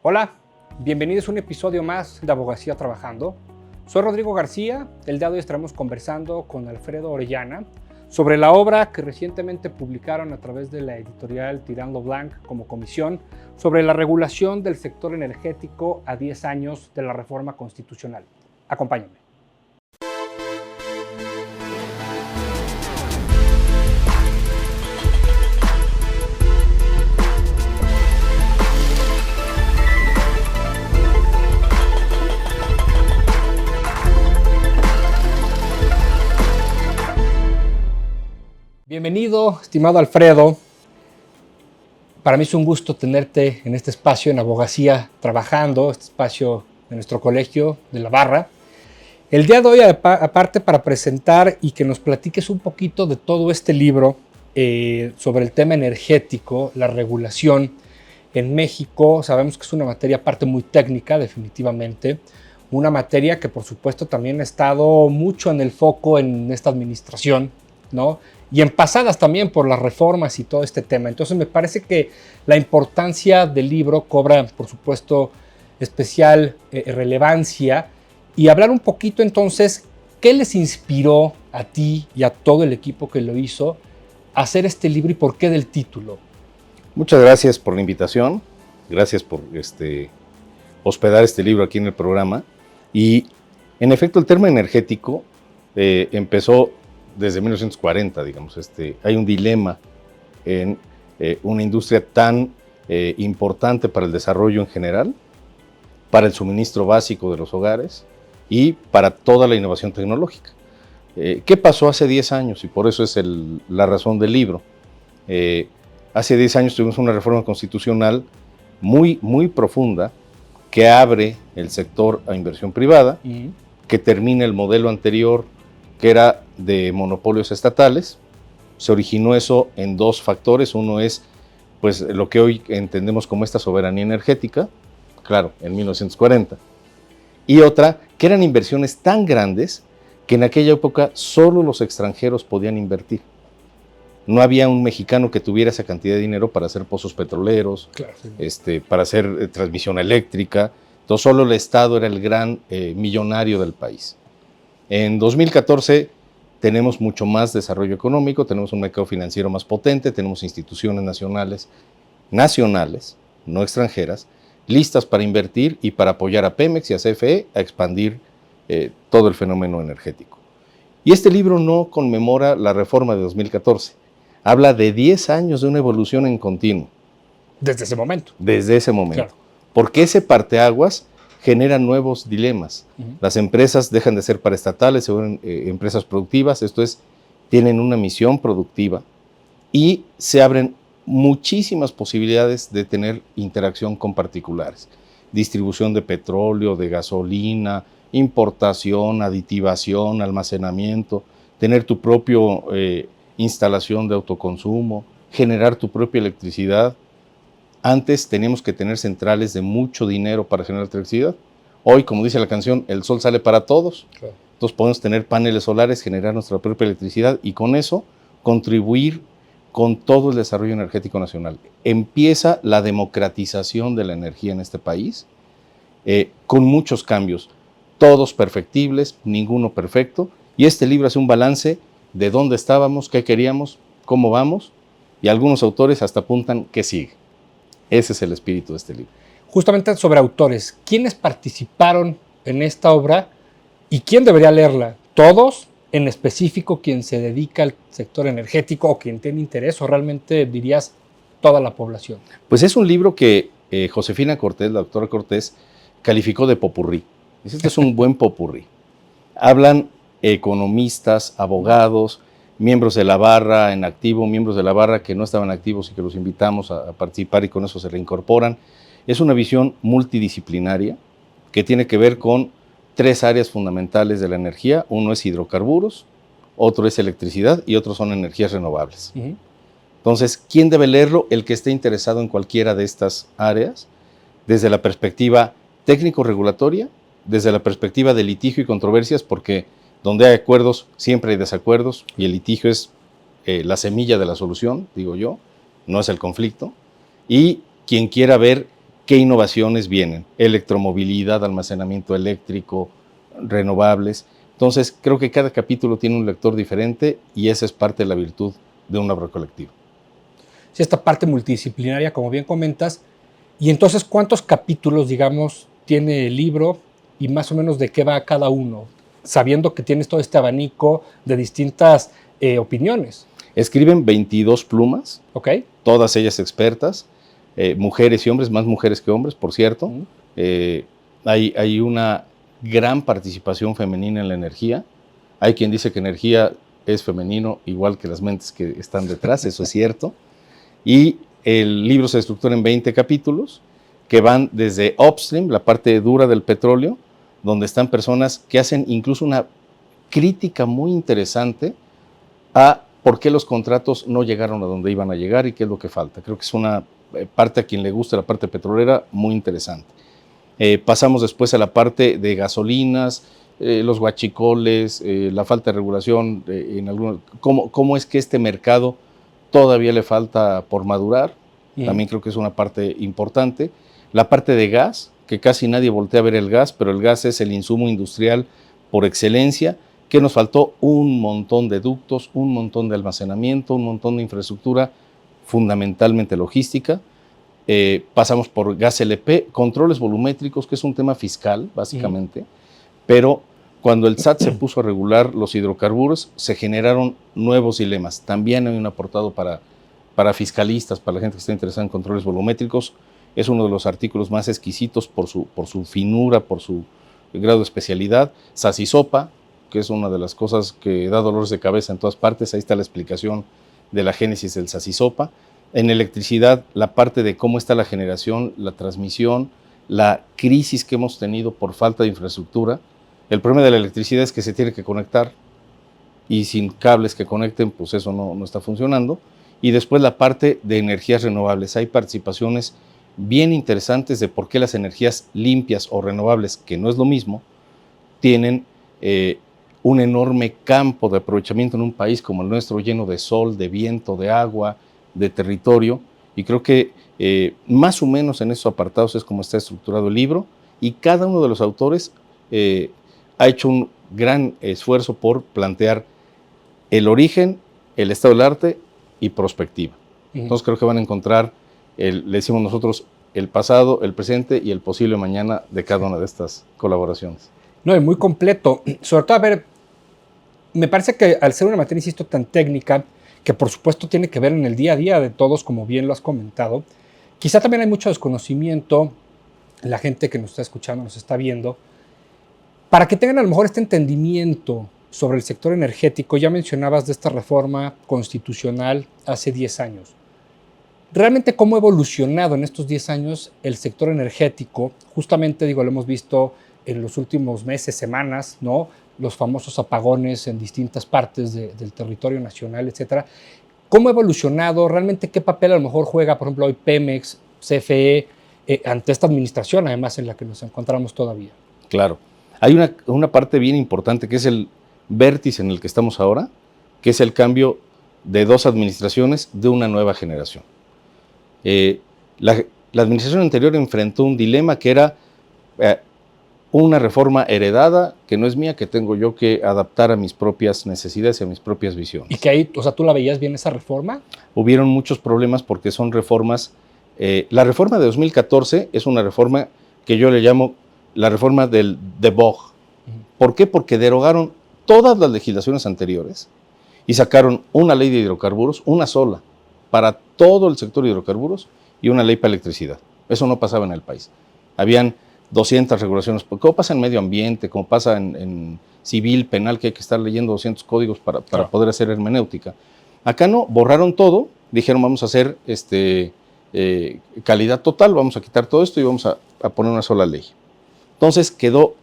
Hola, bienvenidos a un episodio más de Abogacía Trabajando. Soy Rodrigo García. El día de hoy estaremos conversando con Alfredo Orellana sobre la obra que recientemente publicaron a través de la editorial Tirando Blanc como comisión sobre la regulación del sector energético a 10 años de la reforma constitucional. Acompáñenme. Bienvenido, estimado Alfredo. Para mí es un gusto tenerte en este espacio en Abogacía Trabajando, este espacio de nuestro colegio de La Barra. El día de hoy, aparte para presentar y que nos platiques un poquito de todo este libro sobre el tema energético, la regulación en México, sabemos que es una materia aparte muy técnica, definitivamente, una materia que por supuesto también ha estado mucho en el foco en esta administración, ¿no? Y en pasadas también por las reformas y todo este tema. Entonces me parece que la importancia del libro cobra, por supuesto, especial relevancia. Y hablar un poquito entonces, ¿qué les inspiró a ti y a todo el equipo que lo hizo a hacer este libro y por qué del título? Muchas gracias por la invitación. Gracias por hospedar este libro aquí en el programa. Y en efecto, el tema energético empezó desde 1940, digamos. Hay un dilema en una industria tan importante para el desarrollo en general, para el suministro básico de los hogares y para toda la innovación tecnológica. ¿Qué pasó hace 10 años? Y por eso es la razón del libro. Hace 10 años tuvimos una reforma constitucional muy, muy profunda que abre el sector a inversión privada, que termina el modelo anterior que era de monopolios estatales. Se originó eso en dos factores. Uno es pues, lo que hoy entendemos como esta soberanía energética, claro, en 1940. Y otra, que eran inversiones tan grandes que en aquella época solo los extranjeros podían invertir. No había un mexicano que tuviera esa cantidad de dinero para hacer pozos petroleros, claro, sí, para hacer transmisión eléctrica. Entonces solo el Estado era el gran millonario del país. En 2014 tenemos mucho más desarrollo económico, tenemos un mercado financiero más potente, tenemos instituciones nacionales, no extranjeras, listas para invertir y para apoyar a Pemex y a CFE a expandir todo el fenómeno energético. Y este libro no conmemora la reforma de 2014, habla de 10 años de una evolución en continuo. Desde ese momento. Desde ese momento. Claro. Porque ese parteaguas genera nuevos dilemas. Las empresas dejan de ser paraestatales, se vuelven empresas productivas, esto es, tienen una misión productiva y se abren muchísimas posibilidades de tener interacción con particulares. Distribución de petróleo, de gasolina, importación, aditivación, almacenamiento, tener tu propia instalación de autoconsumo, generar tu propia electricidad. Antes teníamos que tener centrales de mucho dinero para generar electricidad. Hoy, como dice la canción, el sol sale para todos. Claro. Entonces podemos tener paneles solares, generar nuestra propia electricidad y con eso contribuir con todo el desarrollo energético nacional. Empieza la democratización de la energía en este país con muchos cambios, todos perfectibles, ninguno perfecto. Y este libro hace un balance de dónde estábamos, qué queríamos, cómo vamos y algunos autores hasta apuntan qué sigue. Ese es el espíritu de este libro. Justamente sobre autores, ¿quiénes participaron en esta obra y quién debería leerla? ¿Todos? ¿En específico quien se dedica al sector energético o quien tiene interés? ¿O realmente dirías toda la población? Pues es un libro que Josefina Cortés, la doctora Cortés, calificó de popurrí. Este es un buen popurrí. Hablan economistas, abogados, miembros de la barra en activo, miembros de la barra que no estaban activos y que los invitamos a participar y con eso se reincorporan. Es una visión multidisciplinaria que tiene que ver con 3 áreas fundamentales de la energía. Uno es hidrocarburos, otro es electricidad y otro son energías renovables. Entonces, ¿quién debe leerlo? El que esté interesado en cualquiera de estas áreas, desde la perspectiva técnico-regulatoria, desde la perspectiva de litigio y controversias, porque donde hay acuerdos, siempre hay desacuerdos, y el litigio es la semilla de la solución, digo yo, no es el conflicto. Y quien quiera ver qué innovaciones vienen, electromovilidad, almacenamiento eléctrico, renovables. Entonces, creo que cada capítulo tiene un lector diferente y esa es parte de la virtud de una obra colectiva. Sí, esta parte multidisciplinaria, como bien comentas. Y entonces, ¿cuántos capítulos, digamos, tiene el libro y más o menos de qué va cada uno? Sabiendo que tienes todo este abanico de distintas opiniones. Escriben 22 plumas, ¿Ok? todas ellas expertas, mujeres y hombres, más mujeres que hombres, por cierto. Hay una gran participación femenina en la energía. Hay quien dice que energía es femenino, igual que las mentes que están detrás, eso es cierto. Y el libro se estructura en 20 capítulos que van desde upstream, la parte dura del petróleo, donde están personas que hacen incluso una crítica muy interesante a por qué los contratos no llegaron a donde iban a llegar y qué es lo que falta. Creo que es una parte, a quien le gusta la parte petrolera, muy interesante. Pasamos después a la parte de gasolinas, los huachicoles, la falta de regulación, cómo es que este mercado todavía le falta por madurar. También creo que es una parte importante. La parte de gas, que casi nadie voltea a ver el gas, pero el gas es el insumo industrial por excelencia, que nos faltó un montón de ductos, un montón de almacenamiento, un montón de infraestructura, fundamentalmente logística. Pasamos por gas LP, controles volumétricos, que es un tema fiscal, básicamente, pero cuando el SAT se puso a regular los hidrocarburos, se generaron nuevos dilemas. También hay un apartado para fiscalistas, para la gente que está interesada en controles volumétricos. Es uno de los artículos más exquisitos por su finura, por su grado de especialidad. Sacisopa, que es una de las cosas que da dolores de cabeza en todas partes. Ahí está la explicación de la génesis del Sacisopa. En electricidad, la parte de cómo está la generación, la transmisión, la crisis que hemos tenido por falta de infraestructura. El problema de la electricidad es que se tiene que conectar y sin cables que conecten, pues eso no está funcionando. Y después la parte de energías renovables. Hay participaciones bien interesantes de por qué las energías limpias o renovables, que no es lo mismo, tienen un enorme campo de aprovechamiento en un país como el nuestro, lleno de sol, de viento, de agua, de territorio. Y creo que más o menos en esos apartados es como está estructurado el libro, y cada uno de los autores ha hecho un gran esfuerzo por plantear el origen, el estado del arte y prospectiva. Entonces creo que van a encontrar, le decimos nosotros, el pasado, el presente y el posible mañana de cada una de estas colaboraciones. No, y muy completo. Sobre todo, a ver, me parece que al ser una materia, insisto, tan técnica, que por supuesto tiene que ver en el día a día de todos, como bien lo has comentado, quizá también hay mucho desconocimiento, la gente que nos está escuchando, nos está viendo, para que tengan a lo mejor este entendimiento sobre el sector energético. Ya mencionabas de esta reforma constitucional hace 10 años. Realmente, ¿cómo ha evolucionado en estos 10 años el sector energético? Justamente, digo, lo hemos visto en los últimos meses, semanas, ¿no? Los famosos apagones en distintas partes del territorio nacional, etcétera. ¿Cómo ha evolucionado? ¿Realmente qué papel a lo mejor juega, por ejemplo, hoy Pemex, CFE, ante esta administración, además, en la que nos encontramos todavía? Claro. Hay una parte bien importante que es el vértice en el que estamos ahora, que es el cambio de dos administraciones de una nueva generación. La administración anterior enfrentó un dilema que era una reforma heredada, que no es mía, que tengo yo que adaptar a mis propias necesidades y a mis propias visiones. ¿Y que ahí, o sea, tú la veías bien esa reforma? Hubieron muchos problemas porque son reformas. La reforma de 2014 es una reforma que yo le llamo la reforma del debug. ¿Por qué? Porque derogaron todas las legislaciones anteriores y sacaron una ley de hidrocarburos, una sola, para todo el sector de hidrocarburos, y una ley para electricidad. Eso no pasaba en el país. Habían 200 regulaciones, como pasa en medio ambiente, como pasa en civil, penal, que hay que estar leyendo 200 códigos para poder hacer hermenéutica. Acá no, borraron todo, dijeron vamos a hacer calidad total, vamos a quitar todo esto y vamos a poner una sola ley. Entonces quedó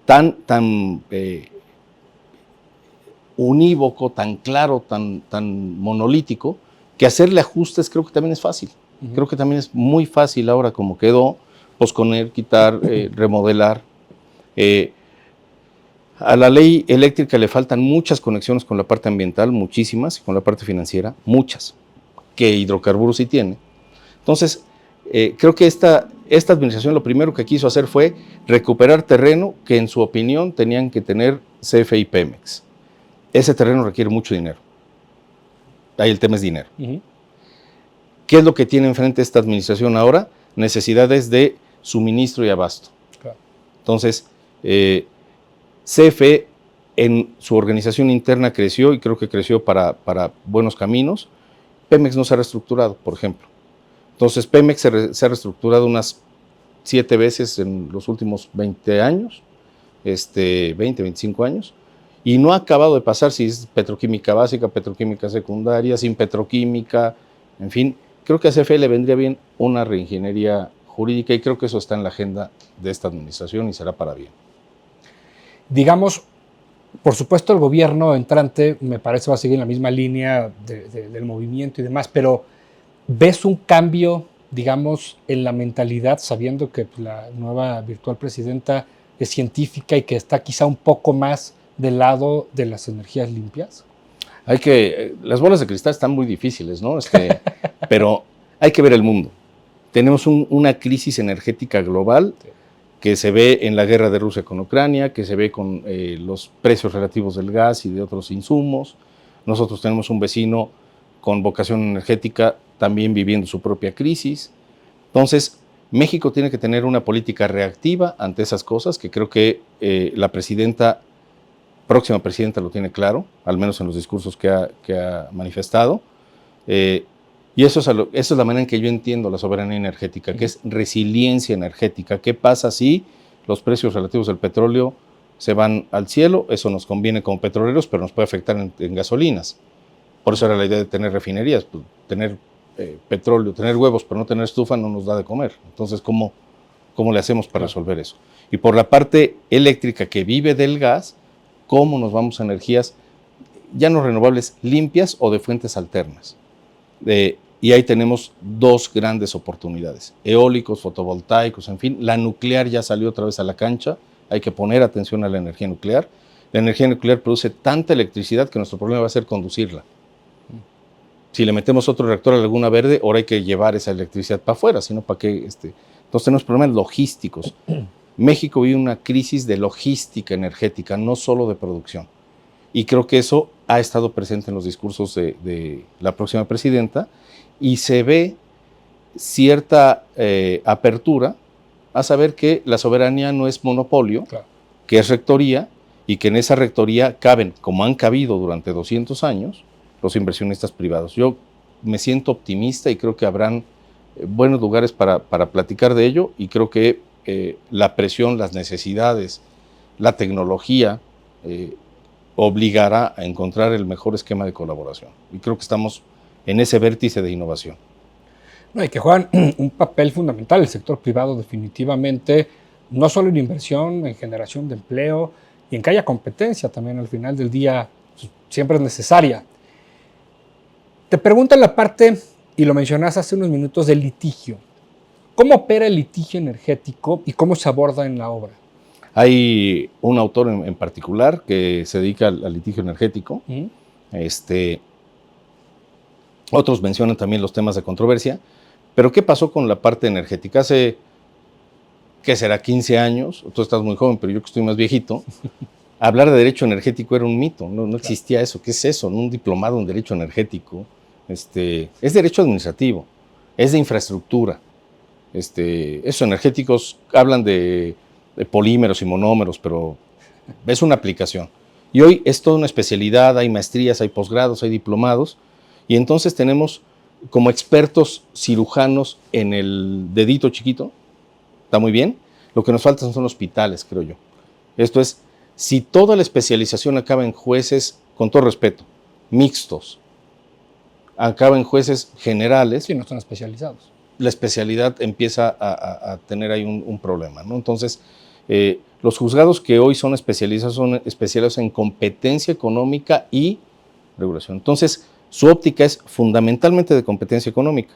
tan unívoco, tan claro, tan monolítico, que hacerle ajustes creo que también es fácil. Creo que también es muy fácil ahora como quedó, posponer, quitar, remodelar. A la ley eléctrica le faltan muchas conexiones con la parte ambiental, muchísimas, y con la parte financiera, muchas, que hidrocarburos sí tiene. Entonces, creo que esta esta administración lo primero que quiso hacer fue recuperar terreno que en su opinión tenían que tener CFE y Pemex. Ese terreno requiere mucho dinero. Ahí el tema es dinero. ¿Qué es lo que tiene enfrente esta administración ahora? Necesidades de suministro y abasto. Claro. Entonces, CFE en su organización interna creció y creo que creció para buenos caminos. Pemex no se ha reestructurado, por ejemplo. Entonces, Pemex se ha reestructurado unas 7 veces en los últimos 20 años, 25 años, y no ha acabado de pasar si es petroquímica básica, petroquímica secundaria, sin petroquímica, en fin. Creo que a CFE le vendría bien una reingeniería jurídica y creo que eso está en la agenda de esta administración y será para bien. Digamos, por supuesto el gobierno entrante me parece va a seguir en la misma línea del movimiento y demás, pero ¿ves un cambio, digamos, en la mentalidad sabiendo que la nueva virtual presidenta es científica y que está quizá un poco más del lado de las energías limpias? Las bolas de cristal están muy difíciles, ¿no? Pero hay que ver el mundo. Tenemos una crisis energética global que se ve en la guerra de Rusia con Ucrania, que se ve con los precios relativos del gas y de otros insumos. Nosotros tenemos un vecino con vocación energética también viviendo su propia crisis. Entonces, México tiene que tener una política reactiva ante esas cosas, que creo que la próxima presidenta lo tiene claro, al menos en los discursos que ha manifestado. Y eso es la manera en que yo entiendo la soberanía energética, que es resiliencia energética. ¿Qué pasa si los precios relativos del petróleo se van al cielo? Eso nos conviene como petroleros, pero nos puede afectar en gasolinas. Por eso era la idea de tener refinerías. Pues, tener petróleo, tener huevos, pero no tener estufa no nos da de comer. Entonces, ¿cómo le hacemos para resolver eso? Y por la parte eléctrica que vive del gas, ¿cómo nos vamos a energías ya no renovables, limpias o de fuentes alternas? Y ahí tenemos 2 grandes oportunidades, eólicos, fotovoltaicos, en fin. La nuclear ya salió otra vez a la cancha, hay que poner atención a la energía nuclear. La energía nuclear produce tanta electricidad que nuestro problema va a ser conducirla. Si le metemos otro reactor a Laguna Verde, ahora hay que llevar esa electricidad para afuera, sino para qué. Entonces tenemos problemas logísticos. México vive una crisis de logística energética, no solo de producción. Y creo que eso ha estado presente en los discursos de la próxima presidenta y se ve cierta apertura a saber que la soberanía no es monopolio, claro, que es rectoría y que en esa rectoría caben, como han cabido durante 200 años, los inversionistas privados. Yo me siento optimista y creo que habrán buenos lugares para platicar de ello y creo que la presión, las necesidades, la tecnología obligará a encontrar el mejor esquema de colaboración. Y creo que estamos en ese vértice de innovación. No, y que juegan un papel fundamental el sector privado definitivamente, no solo en inversión, en generación de empleo y en que haya competencia también al final del día, pues, siempre es necesaria. Te pregunto en la parte, y lo mencionaste hace unos minutos, del litigio. ¿Cómo opera el litigio energético y cómo se aborda en la obra? Hay un autor en particular que se dedica al litigio energético. Otros mencionan también los temas de controversia. Pero ¿qué pasó con la parte energética? Hace, ¿qué será? 15 años. Tú estás muy joven, pero yo que estoy más viejito. Hablar de derecho energético era un mito. No existía eso. ¿Qué es eso? Un diplomado en derecho energético. Es derecho administrativo. Es de infraestructura. Esos energéticos hablan de polímeros y monómeros, pero es una aplicación. Y hoy es toda una especialidad, hay maestrías, hay posgrados, hay diplomados, y entonces tenemos como expertos cirujanos en el dedito chiquito, está muy bien, lo que nos faltan son hospitales, creo yo. Esto es, si toda la especialización acaba en jueces, con todo respeto, mixtos, acaba en jueces generales, sí, no están especializados, la especialidad empieza a tener ahí un problema, ¿no? Entonces, los juzgados que hoy son especializados en competencia económica y regulación. Entonces, su óptica es fundamentalmente de competencia económica.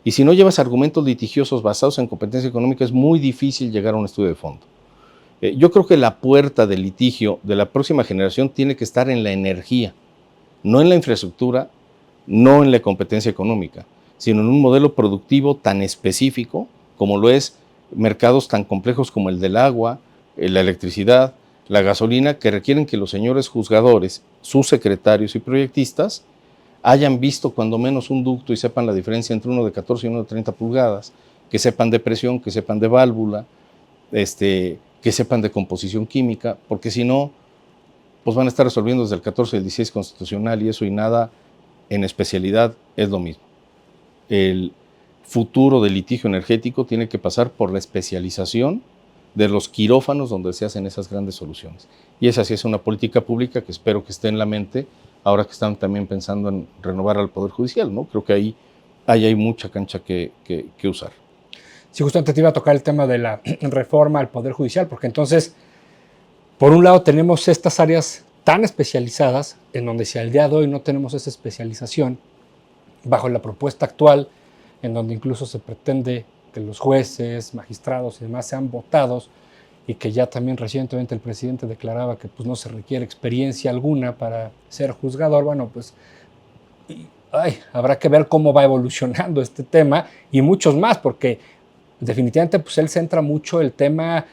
Y si no llevas argumentos litigiosos basados en competencia económica, es muy difícil llegar a un estudio de fondo. Yo creo que la puerta del litigio de la próxima generación tiene que estar en la energía, no en la infraestructura, no en la competencia económica, sino en un modelo productivo tan específico como lo es mercados tan complejos como el del agua, la electricidad, la gasolina, que requieren que los señores juzgadores, sus secretarios y proyectistas hayan visto cuando menos un ducto y sepan la diferencia entre uno de 14 y uno de 30 pulgadas, que sepan de presión, que sepan de válvula, que sepan de composición química, porque si no, pues van a estar resolviendo desde el 14 y el 16 constitucional y eso y nada en especialidad es lo mismo. El futuro del litigio energético tiene que pasar por la especialización de los quirófanos donde se hacen esas grandes soluciones. Y esa sí es una política pública que espero que esté en la mente ahora que están también pensando en renovar al Poder Judicial, ¿no? Creo que ahí hay mucha cancha que usar. Sí, justamente te iba a tocar el tema de la reforma al Poder Judicial, porque entonces, por un lado tenemos estas áreas tan especializadas, en donde si al día de hoy no tenemos esa especialización, bajo la propuesta actual, en donde incluso se pretende que los jueces, magistrados y demás sean votados, y que ya también recientemente el presidente declaraba que pues, no se requiere experiencia alguna para ser juzgador, bueno, pues habrá que ver cómo va evolucionando este tema y muchos más, porque definitivamente pues, él centra mucho el tema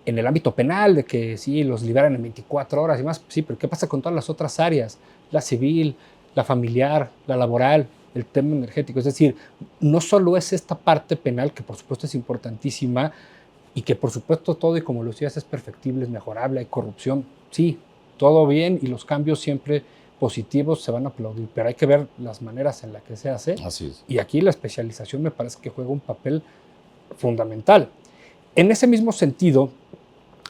en el ámbito penal, de que sí, los liberan en 24 horas y más, sí, pero ¿qué pasa con todas las otras áreas? La civil, la familiar, la laboral, el tema energético. Es decir, no solo es esta parte penal, que por supuesto es importantísima, y que por supuesto todo, y como lo decías, es perfectible, es mejorable, hay corrupción, sí, todo bien, y los cambios siempre positivos se van a aplaudir, pero hay que ver las maneras en las que se hace. Así es. Y aquí la especialización me parece que juega un papel fundamental. En ese mismo sentido,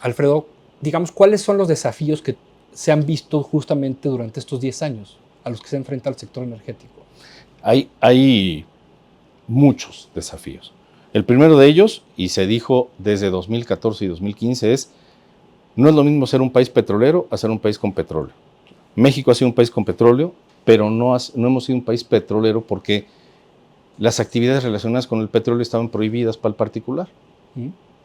Alfredo, digamos, ¿cuáles son los desafíos que se han visto justamente durante estos 10 años a los que se enfrenta el sector energético? Hay muchos desafíos. El primero de ellos, y se dijo desde 2014 y 2015, no es lo mismo ser un país petrolero a ser un país con petróleo. México ha sido un país con petróleo, pero no hemos sido un país petrolero porque las actividades relacionadas con el petróleo estaban prohibidas para el particular.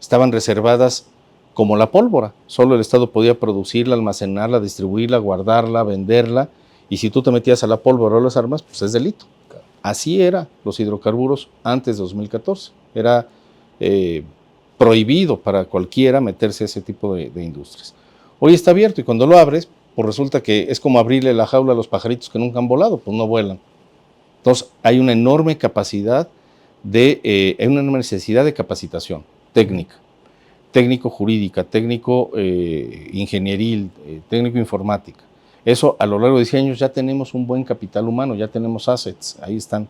Estaban reservadas como la pólvora. Solo el Estado podía producirla, almacenarla, distribuirla, guardarla, venderla, y si tú te metías a la pólvora o las armas, pues es delito. Así eran los hidrocarburos antes de 2014. Era prohibido para cualquiera meterse a ese tipo de industrias. Hoy está abierto y cuando lo abres, pues resulta que es como abrirle la jaula a los pajaritos que nunca han volado, pues no vuelan. Entonces hay una enorme capacidad hay una enorme necesidad de capacitación técnica, técnico-jurídica, técnico-ingenieril, técnico-informática. Eso a lo largo de 10 años ya tenemos un buen capital humano, ya tenemos assets, ahí están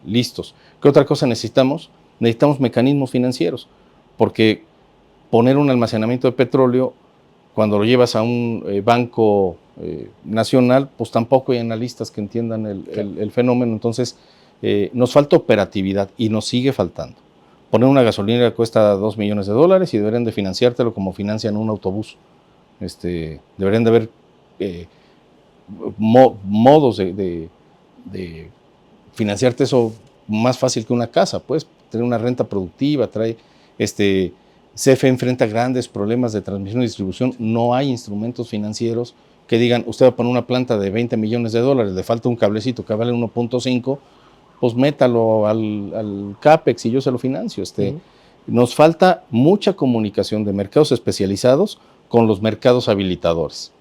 listos. ¿Qué otra cosa necesitamos? Necesitamos mecanismos financieros, porque poner un almacenamiento de petróleo, cuando lo llevas a un banco nacional, pues tampoco hay analistas que entiendan el fenómeno, entonces nos falta operatividad y nos sigue faltando. Poner una gasolinera cuesta $2 millones y deberían de financiártelo como financian un autobús. Deberían de haber modos de financiarte eso más fácil que una casa, pues tener una renta productiva, CFE enfrenta grandes problemas de transmisión y distribución, no hay instrumentos financieros que digan, usted va a poner una planta de $20 millones, le falta un cablecito que vale 1.5, pues métalo al CAPEX y yo se lo financio. Nos falta mucha comunicación de mercados especializados con los mercados habilitadores.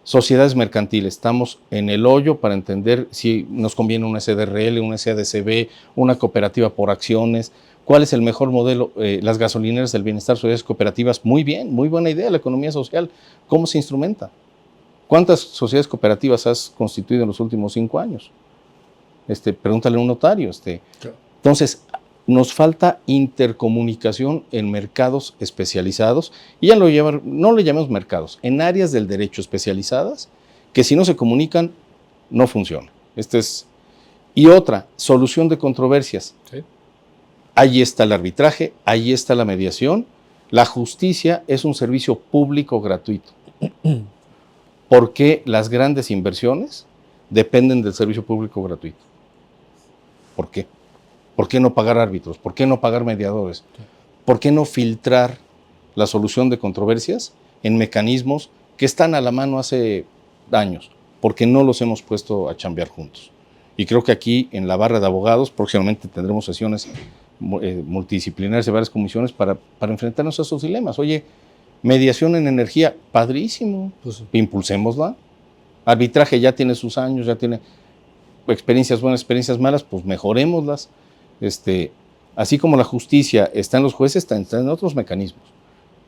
Sociedades mercantiles, estamos en el hoyo para entender si nos conviene una SDRL, una SADCB, una cooperativa por acciones, cuál es el mejor modelo. Las gasolineras del bienestar, sociedades cooperativas, muy bien, muy buena idea, la economía social, ¿cómo se instrumenta? ¿Cuántas sociedades cooperativas has constituido en los últimos 5 años? Pregúntale a un notario. Claro. Entonces, nos falta intercomunicación en mercados especializados, y ya no le llamemos mercados, en áreas del derecho especializadas, que si no se comunican, no funciona. Y otra, solución de controversias. Sí. Ahí está el arbitraje, ahí está la mediación. La justicia es un servicio público gratuito. ¿Por qué las grandes inversiones dependen del servicio público gratuito? ¿Por qué? ¿Por qué no pagar árbitros? ¿Por qué no pagar mediadores? ¿Por qué no filtrar la solución de controversias en mecanismos que están a la mano hace años? Porque no los hemos puesto a chambear juntos. Y creo que aquí en la barra de abogados próximamente tendremos sesiones multidisciplinarias de varias comisiones para enfrentarnos a esos dilemas. Oye, mediación en energía, padrísimo, pues impulsémosla. Arbitraje ya tiene sus años, ya tiene experiencias buenas, experiencias malas, pues mejorémoslas. Así como la justicia está en los jueces, está en otros mecanismos.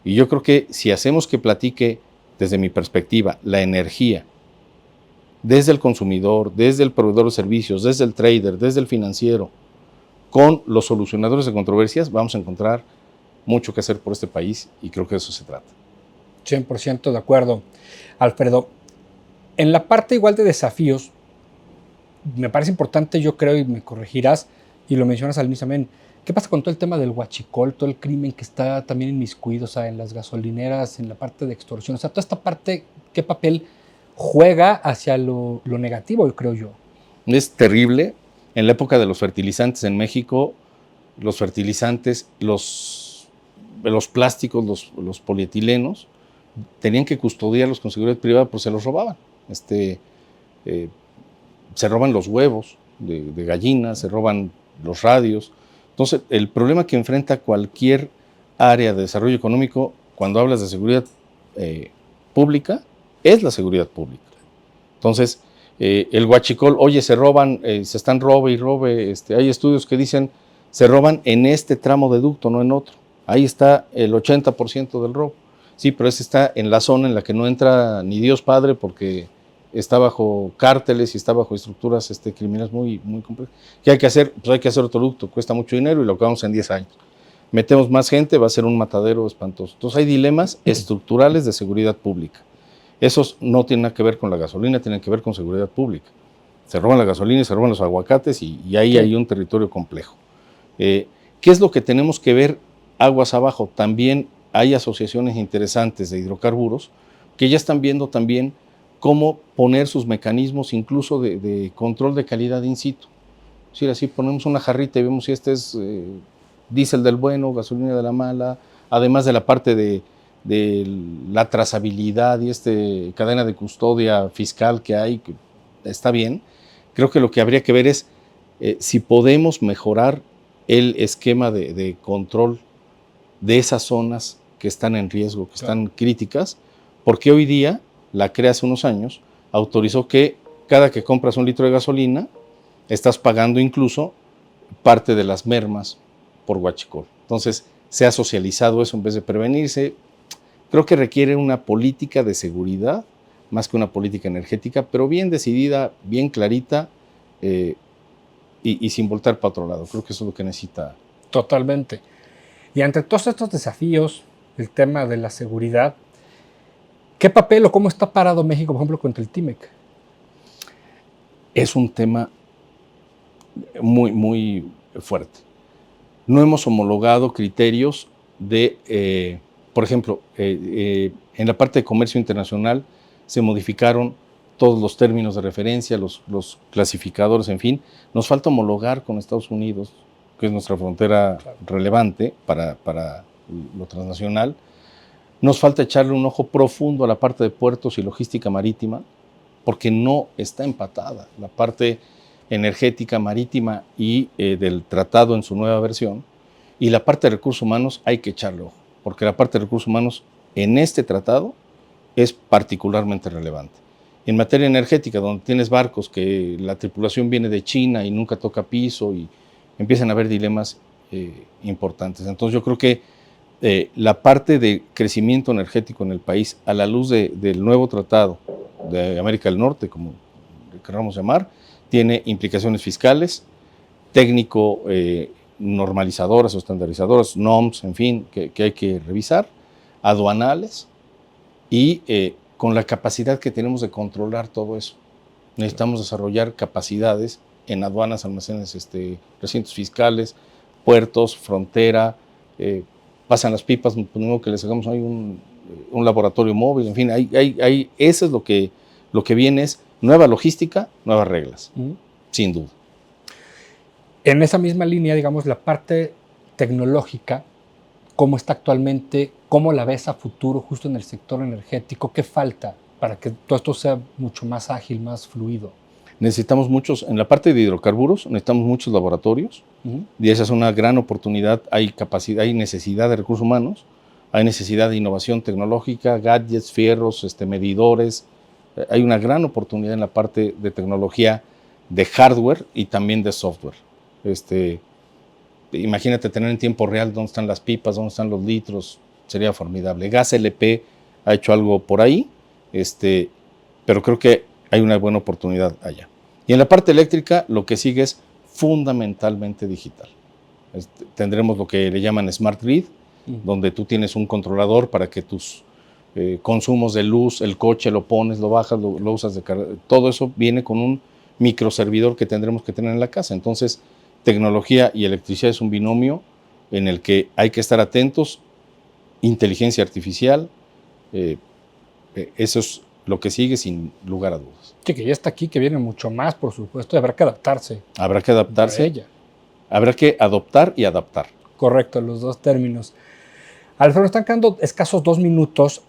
Y yo creo que si hacemos que platique, desde mi perspectiva, la energía, desde el consumidor, desde el proveedor de servicios, desde el trader, desde el financiero, con los solucionadores de controversias, vamos a encontrar mucho que hacer por este país y creo que de eso se trata. 100% de acuerdo. Alfredo, en la parte igual de desafíos, me parece importante, yo creo, y me corregirás, y lo mencionas al inicio también, ¿qué pasa con todo el tema del huachicol, todo el crimen que está también inmiscuido, o sea, en las gasolineras, en la parte de extorsión? O sea, toda esta parte, ¿qué papel juega hacia lo negativo, yo creo yo? Es terrible. En la época de los fertilizantes en México, los fertilizantes, los plásticos, los polietilenos, tenían que custodiarlos con seguridad privada porque se los robaban. Se roban los huevos de gallinas, se roban los radios. Entonces, el problema que enfrenta cualquier área de desarrollo económico cuando hablas de seguridad pública es la seguridad pública. Entonces, el huachicol, oye, se roban, se están robe y robe. Hay estudios que dicen se roban en este tramo de ducto, no en otro. Ahí está el 80% del robo. Sí, pero ese está en la zona en la que no entra ni Dios Padre porque está bajo cárteles y está bajo estructuras criminales muy, muy complejas. ¿Qué hay que hacer? Pues hay que hacer otro ducto, cuesta mucho dinero y lo acabamos en 10 años. Metemos más gente, va a ser un matadero espantoso. Entonces hay dilemas estructurales de seguridad pública. Esos no tienen nada que ver con la gasolina, tienen que ver con seguridad pública. Se roban la gasolina y se roban los aguacates y ahí hay un territorio complejo. ¿Qué es lo que tenemos que ver aguas abajo? También hay asociaciones interesantes de hidrocarburos que ya están viendo también cómo poner sus mecanismos incluso de control de calidad in situ. Es decir, así ponemos una jarrita y vemos si este es diésel del bueno, gasolina de la mala, además de la parte de la trazabilidad y cadena de custodia fiscal que hay, que está bien. Creo que lo que habría que ver es si podemos mejorar el esquema de control de esas zonas que están en riesgo, que están críticas, porque hoy día, la CRE hace unos años, autorizó que cada que compras un litro de gasolina, estás pagando incluso parte de las mermas por huachicol. Entonces, se ha socializado eso en vez de prevenirse. Creo que requiere una política de seguridad, más que una política energética, pero bien decidida, bien clarita y sin voltar para otro lado. Creo que eso es lo que necesita. Totalmente. Y ante todos estos desafíos, el tema de la seguridad, ¿qué papel o cómo está parado México, por ejemplo, contra el TIMEC? Es un tema muy, muy fuerte. No hemos homologado criterios de, por ejemplo, en la parte de comercio internacional se modificaron todos los términos de referencia, los clasificadores, en fin. Nos falta homologar con Estados Unidos, que es nuestra frontera relevante para lo transnacional. Nos falta echarle un ojo profundo a la parte de puertos y logística marítima, porque no está empatada. La parte energética marítima y del tratado en su nueva versión, y la parte de recursos humanos hay que echarle ojo, porque la parte de recursos humanos en este tratado es particularmente relevante. En materia energética, donde tienes barcos que la tripulación viene de China y nunca toca piso y empiezan a haber dilemas importantes. Entonces yo creo que la parte de crecimiento energético en el país, a la luz del nuevo tratado de América del Norte, como le queramos llamar, tiene implicaciones fiscales, técnico normalizadoras o estandarizadoras, NOMS, en fin, que hay que revisar, aduanales y con la capacidad que tenemos de controlar todo eso. Necesitamos desarrollar capacidades en aduanas, almacenes, recintos fiscales, puertos, frontera, pasan las pipas, ponemos que les hagamos ahí un laboratorio móvil, en fin, eso es lo que viene, es nueva logística, nuevas reglas, sin duda. En esa misma línea, digamos, la parte tecnológica, ¿cómo está actualmente? ¿Cómo la ves a futuro justo en el sector energético? ¿Qué falta para que todo esto sea mucho más ágil, más fluido? Necesitamos muchos, en la parte de hidrocarburos, necesitamos muchos laboratorios, Y esa es una gran oportunidad. Hay capacidad, hay necesidad de recursos humanos, hay necesidad de innovación tecnológica, gadgets, fierros, medidores. Hay una gran oportunidad en la parte de tecnología de hardware y también de software. Imagínate tener en tiempo real dónde están las pipas, dónde están los litros, sería formidable. Gas LP ha hecho algo por ahí, pero creo que hay una buena oportunidad allá. Y en la parte eléctrica lo que sigue es fundamentalmente digital. Tendremos lo que le llaman Smart Grid, donde tú tienes un controlador para que tus consumos de luz, el coche lo pones, lo bajas, lo usas de carga. Todo eso viene con un microservidor que tendremos que tener en la casa. Entonces, tecnología y electricidad es un binomio en el que hay que estar atentos. Inteligencia artificial, eso es lo que sigue sin lugar a dudas. Sí, que ya está aquí, que viene mucho más, por supuesto, y habrá que adaptarse. Habrá que adaptarse, habrá que adoptar y adaptar. Correcto, los dos términos. Alfredo, están quedando escasos 2 minutos.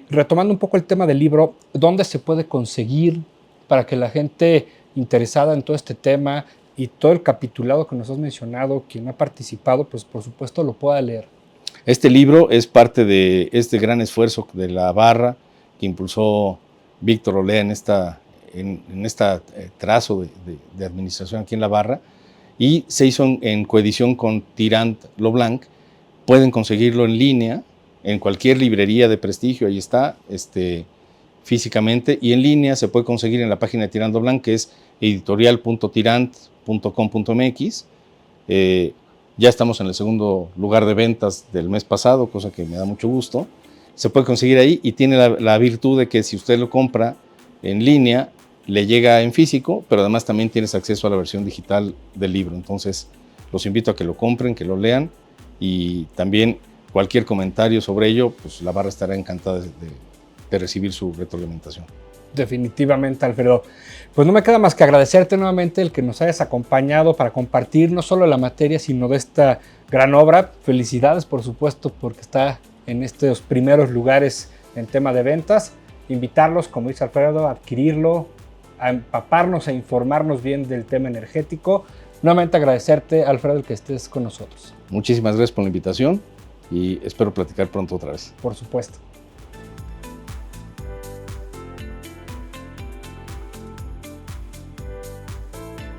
Retomando un poco el tema del libro, ¿dónde se puede conseguir para que la gente interesada en todo este tema y todo el capitulado que nos has mencionado, quien ha participado, pues por supuesto lo pueda leer? Este libro es parte de este gran esfuerzo de la Barra que impulsó Víctor Olea en esta trazo de administración aquí en la Barra, y se hizo en coedición con Tirant Lo Blanc. Pueden conseguirlo en línea, en cualquier librería de prestigio, ahí está, físicamente, y en línea se puede conseguir en la página de Tirant Lo Blanc, que es editorial.tirant.com.mx. Ya estamos en el segundo lugar de ventas del mes pasado, cosa que me da mucho gusto. Se puede conseguir ahí y tiene la virtud de que si usted lo compra en línea, le llega en físico, pero además también tienes acceso a la versión digital del libro. Entonces, los invito a que lo compren, que lo lean, y también cualquier comentario sobre ello, pues la Barra estará encantada de recibir su retroalimentación. Definitivamente, Alfredo. Pues no me queda más que agradecerte nuevamente el que nos hayas acompañado para compartir no solo la materia, sino de esta gran obra. Felicidades, por supuesto, porque está en estos primeros lugares en tema de ventas. Invitarlos, como dice Alfredo, a adquirirlo, a empaparnos, a informarnos bien del tema energético. Nuevamente agradecerte, Alfredo, el que estés con nosotros. Muchísimas gracias por la invitación y espero platicar pronto otra vez. Por supuesto.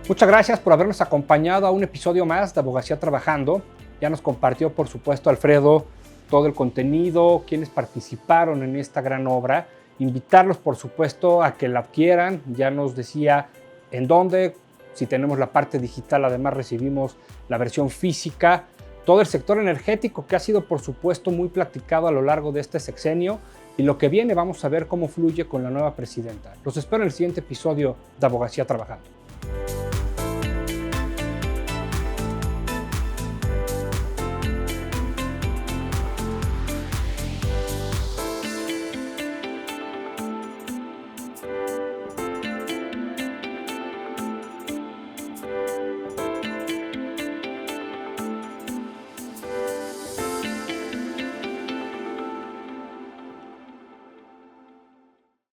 Muchas gracias por habernos acompañado a un episodio más de Abogacía Trabajando. Ya nos compartió, por supuesto, Alfredo, todo el contenido, quienes participaron en esta gran obra. Invitarlos, por supuesto, a que la adquieran. Ya nos decía en dónde. Si tenemos la parte digital, además recibimos la versión física. Todo el sector energético que ha sido, por supuesto, muy platicado a lo largo de este sexenio. Y lo que viene, vamos a ver cómo fluye con la nueva presidenta. Los espero en el siguiente episodio de Abogacía Trabajando.